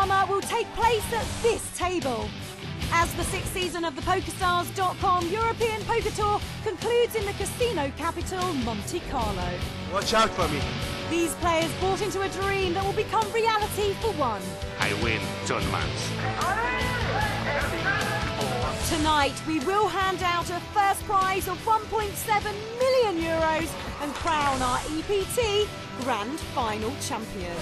drama will take place at this table. As the sixth season of the PokerStars.com European Poker Tour concludes in the casino capital, Monte Carlo. Watch out for me. These players bought into a dream that will become reality for one. I win tournaments. Tonight, we will hand out a first prize of 1.7 million euros and crown our EPT Grand Final champion.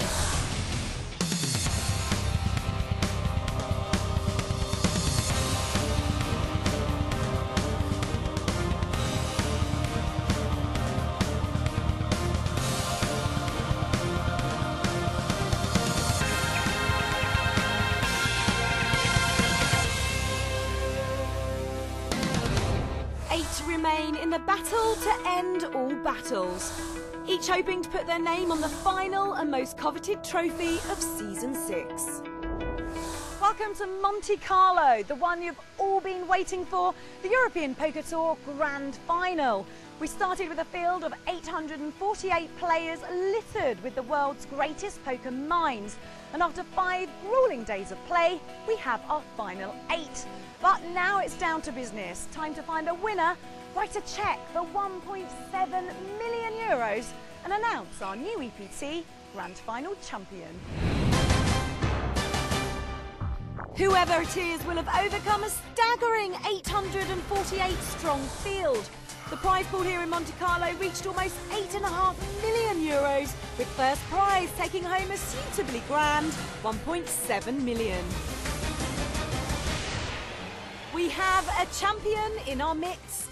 8 remain in the battle to end all battles, each hoping to put their name on the final and most coveted trophy of Season 6. Welcome to Monte Carlo, the one you've all been waiting for, the European Poker Tour Grand Final. We started with a field of 848 players littered with the world's greatest poker minds. And after 5 grueling days of play, we have our final 8. But now it's down to business. Time to find a winner, write a cheque for 1.7 million euros and announce our new EPT Grand Final champion. Whoever it is will have overcome a staggering 848 strong field. The prize pool here in Monte Carlo reached almost 8.5 million euros, with first prize taking home a suitably grand 1.7 million. We have a champion in our midst.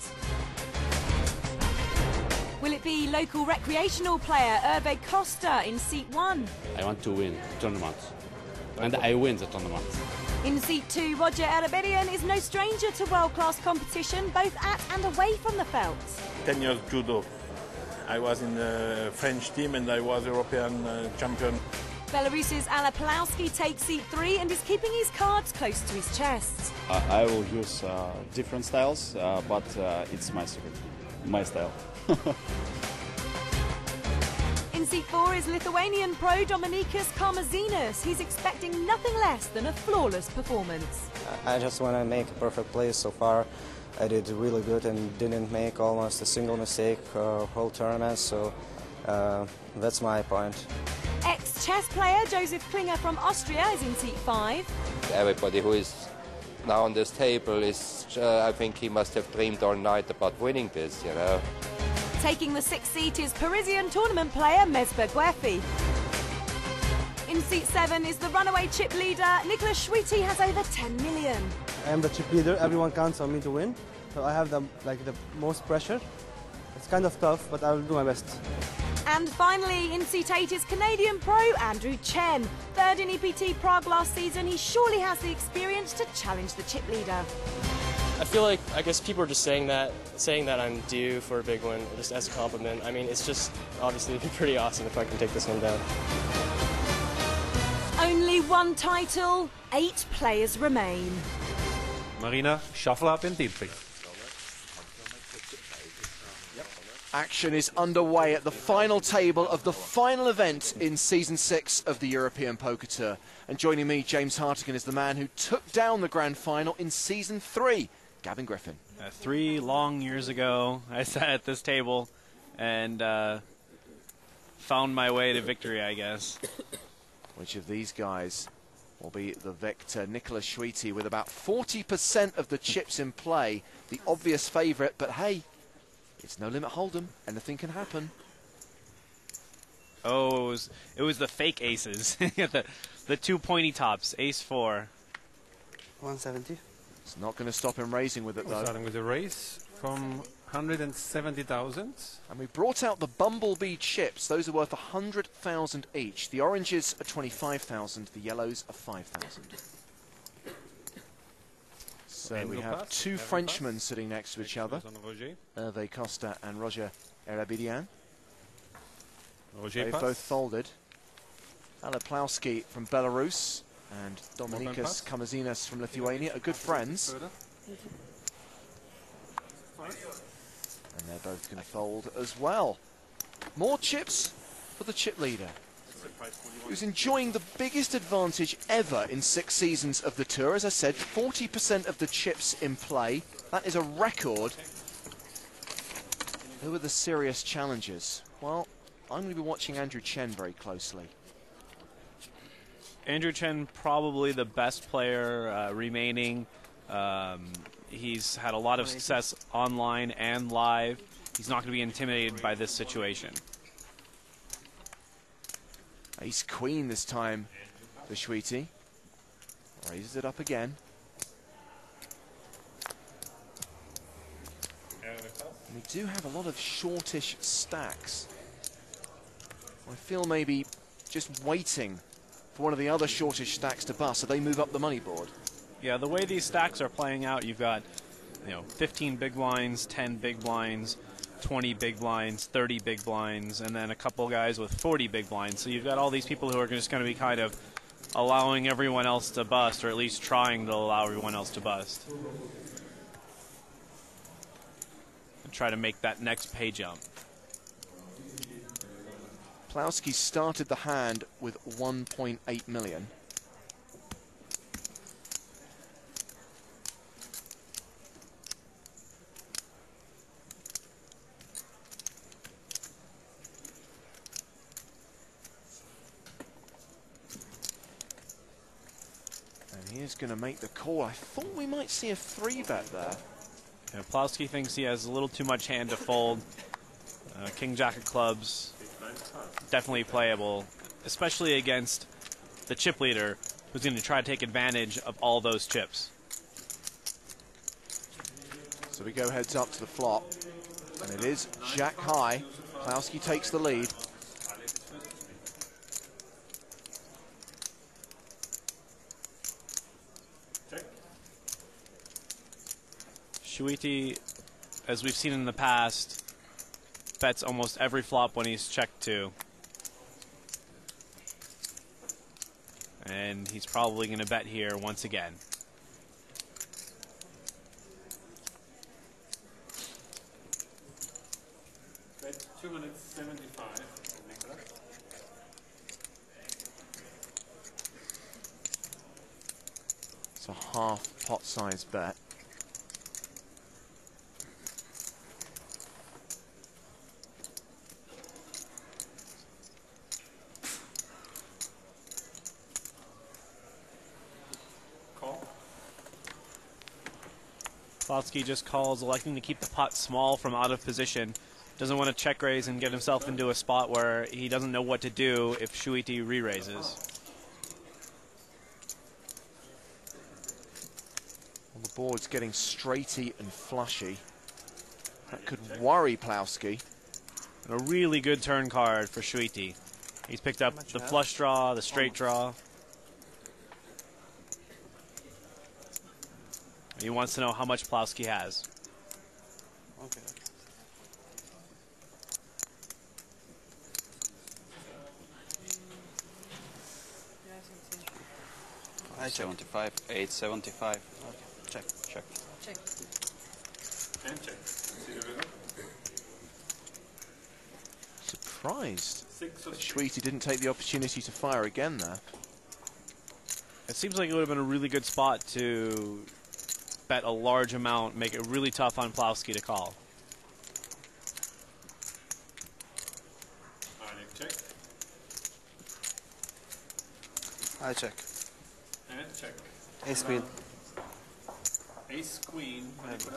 Will it be local recreational player Hervé Costa in seat 1? I want to win tournament, and I win the tournament. In seat 2, Roger Erabedian is no stranger to world-class competition, both at and away from the felt. 10 years judo. I was in the French team and I was European champion. Belarus's Ala Palowski takes seat 3 and is keeping his cards close to his chest. I will use different styles, but it's my secret, my style. In seat 4 is Lithuanian pro Dominykas Karmazinas. He's expecting nothing less than a flawless performance. I just want to make a perfect play so far. I did really good and didn't make almost a single mistake whole tournament, so that's my point. Ex-chess player Joseph Klinger from Austria is in seat 5. Everybody who is now on this table is, I think he must have dreamed all night about winning this, you know. Taking the 6th seat is Parisian tournament player Mesbah Guerfi. In seat 7 is the runaway chip leader Nicholas Schwiti, has over 10 million. I am the chip leader, everyone counts on me to win, so I have the most pressure. It's kind of tough, but I will do my best. And finally, in seat 8 is Canadian pro Andrew Chen. 3rd in EPT Prague last season, he surely has the experience to challenge the chip leader. I feel like, I guess people are just saying that I'm due for a big one, just as a compliment. I mean, it's just, obviously, it'd be pretty awesome if I can take this one down. Only one title, 8 players remain. Marina, shuffle up and deep pick. Action is underway at the final table of the final event in Season 6 of the European Poker Tour. And joining me, James Hartigan, is the man who took down the Grand Final in Season 3, Gavin Griffin. 3 long years ago, I sat at this table and found my way to victory, I guess. Which of these guys will be the victor? Nicholas Schwiti with about 40% of the chips in play, the obvious favourite, but hey, it's no limit hold'em. Anything can happen. Oh, it was the fake aces. the 2 pointy tops. Ace 4. 170. It's not going to stop him raising with it, though. Starting with a raise from 170,000. And we brought out the Bumblebee chips. Those are worth 100,000 each. The oranges are 25,000. The yellows are 5,000. So we have 2 Frenchmen sitting next to each other. Hervé Costa and Roger Erabedian. They've both folded. Ala Palowski from Belarus and Dominykas Karmazinas from Lithuania are good friends. And they're both going to fold as well. More chips for the chip leader. who's enjoying the biggest advantage ever in 6 seasons of the tour. As I said, 40% of the chips in play. That is a record. Who are the serious challengers? Well, I'm going to be watching Andrew Chen very closely. Andrew Chen, probably the best player remaining. He's had a lot of success online and live. He's not going to be intimidated by this situation. Ace queen this time for Sweetie. Raises it up again. And we do have a lot of shortish stacks. I feel maybe just waiting for one of the other shortish stacks to bust so they move up the money board. Yeah, the way these stacks are playing out, you've got 15 big blinds, 10 big blinds, 20 big blinds, 30 big blinds, and then a couple guys with 40 big blinds. So you've got all these people who are just going to be kind of allowing everyone else to bust, or at least trying to allow everyone else to bust. And try to make that next pay jump. Plowski started the hand with 1.8 million. And he is going to make the call. I thought we might see a 3-bet there. Yeah, Plowski thinks he has a little too much hand to fold. King Jack of clubs, definitely playable, especially against the chip leader, who's going to try to take advantage of all those chips. So we go heads up to the flop, and it is Jack high. Plowski takes the lead. Shuiti, as we've seen in the past, bets almost every flop when he's checked to. And he's probably going to bet here once again. Bet 275. It's a half pot size bet. Plowski just calls, electing to keep the pot small from out of position. Doesn't want to check raise and get himself into a spot where he doesn't know what to do if Shuiti re-raises. Well, the board's getting straighty and flushy. That could worry Plowski. And a really good turn card for Shuiti. He's picked up the flush draw, the straight draw. He wants to know how much Plowski has. Okay. I 75, 875. Okay. Check. Check. Check. And check. See the river? Surprised 6 of that Shuiti didn't take the opportunity to fire again there. It seems like it would have been a really good spot to bet a large amount, make it really tough on Plowski to call. check. I check. And check. Ace queen. Ace queen. Which is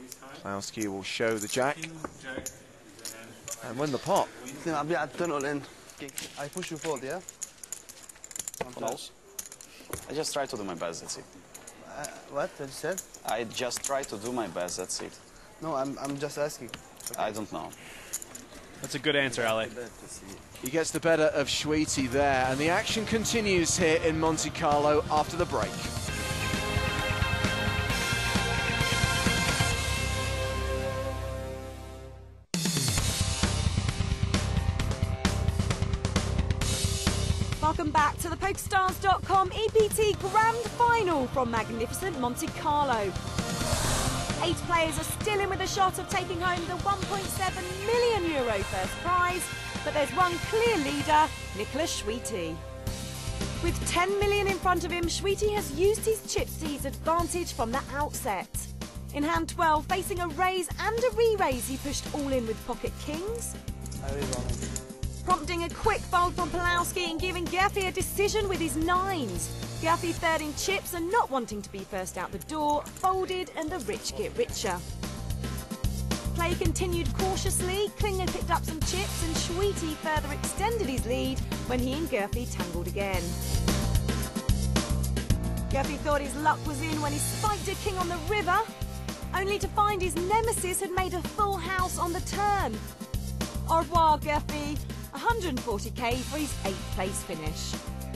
ace high. Plowski will show the jack King, jack, and win the pot. I turn all in. I push you fold, yeah? Close. I just try to do my best, that's it. What did you said? I just try to do my best, that's it. No, I'm just asking. Okay. I don't know. That's a good answer, Ali. He gets the better of Shuiti there, and the action continues here in Monte Carlo after the break. Welcome back to the PokerStars.com EPT Grand Final from magnificent Monte Carlo. 8 players are still in with a shot of taking home the €1.7 million first prize, But there's one clear leader, Nicholas Schwiti. With 10 million in front of him, Schwiti has used his chips to his advantage from the outset. In hand 12, facing a raise and a re-raise, he pushed all in with pocket kings, prompting a quick fold from Pulowski and giving Gerfi a decision with his nines. Gerfi third in chips and not wanting to be first out the door, folded and the rich get richer. Play continued cautiously, Klinger picked up some chips and Schwiti further extended his lead when he and Gerfi tangled again. Gerfi thought his luck was in when he spiked a king on the river, only to find his nemesis had made a full house on the turn. Au revoir, Gerfi. 140k for his 8th place finish.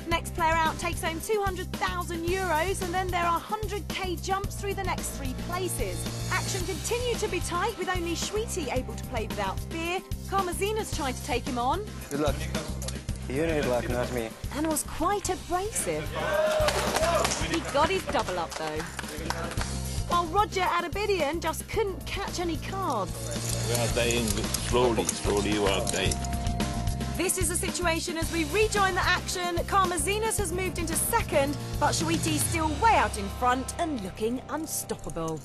Next player out takes home €200,000 and then there are 100k jumps through the next 3 places. Action continued to be tight with only Schwiti able to play without fear. Karmazinas tried to take him on. Good luck. You need luck, not me. And was quite abrasive. He got his double up though. While Roger Arabidian just couldn't catch any cards. We are dying slowly we are dying. This is the situation as we rejoin the action. Karmazinas has moved into second, but Schwiti's still way out in front and looking unstoppable.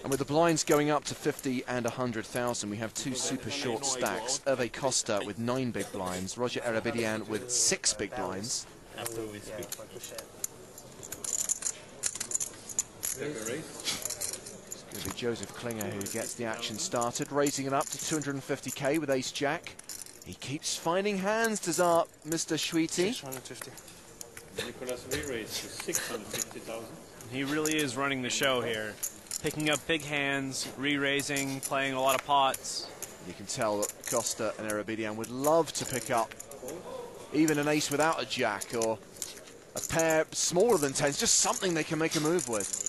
And with the blinds going up to 50 and 100,000, we have 2 super short stacks. Hervé Costa with 9 big blinds, Roger Arabidian with 6 big blinds. After we speak. It's going to be Joseph Klinger who gets the action started, raising it up to 250k with ace-jack. He keeps finding hands, does our Mr. Schwiti. 650. Nicholas re-raised to 650,000. He really is running the show here. Picking up big hands, re-raising, playing a lot of pots. You can tell that Costa and Arabidian would love to pick up even an ace without a jack or a pair smaller than 10s, just something they can make a move with.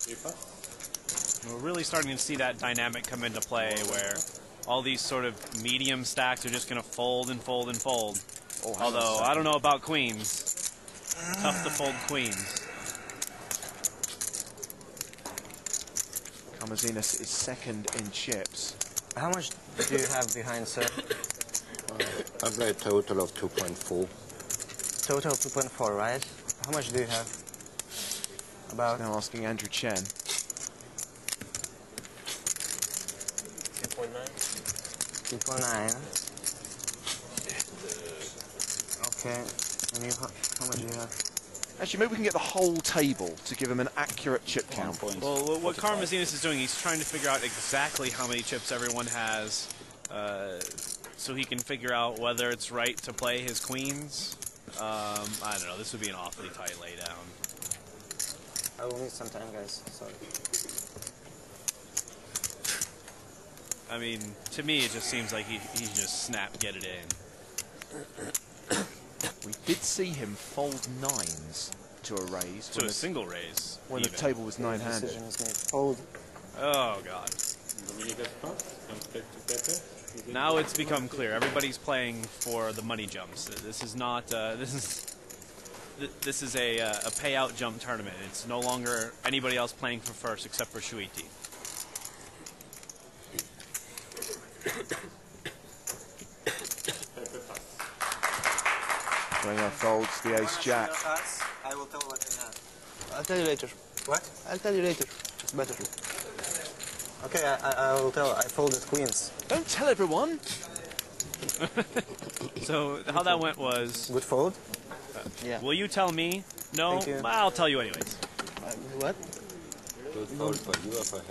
We're really starting to see that dynamic come into play where all these sort of medium stacks are just going to fold and fold and fold. Although, I don't know about queens. Tough to fold queens. Karmazinas is second in chips. How much do you have behind, sir? I've got a total of 2.4. Total 2.4, right? How much do you have? About? Now asking Andrew Chen. 2.9. 2.9. Okay. And you, how much do you have? Actually, maybe we can get the whole table to give him an accurate chip count. Well, what Karmazinas is doing, he's trying to figure out exactly how many chips everyone has, so he can figure out whether it's right to play his queens. I don't know. This would be an awfully tight laydown. I will need some time, guys. Sorry. I mean, to me, it just seems like he just snap, get it in. We did see him fold 9s to a raise. To a single raise. When the table was 9-handed. Fold. Oh, God. Now it's become clear. Everybody's playing for the money jumps. This is not. This is a payout jump tournament. It's no longer anybody else playing for first except for Schwiti. Klinger folds the ace-jack. I will tell what I have. I'll tell you later. What? I'll tell you later. It's better. Okay, I will tell. I folded queens. Don't tell everyone. So how that went was... Good fold? Yeah. Will you tell me? No? Thank you. I'll tell you anyways. What? Good fold for you or for him?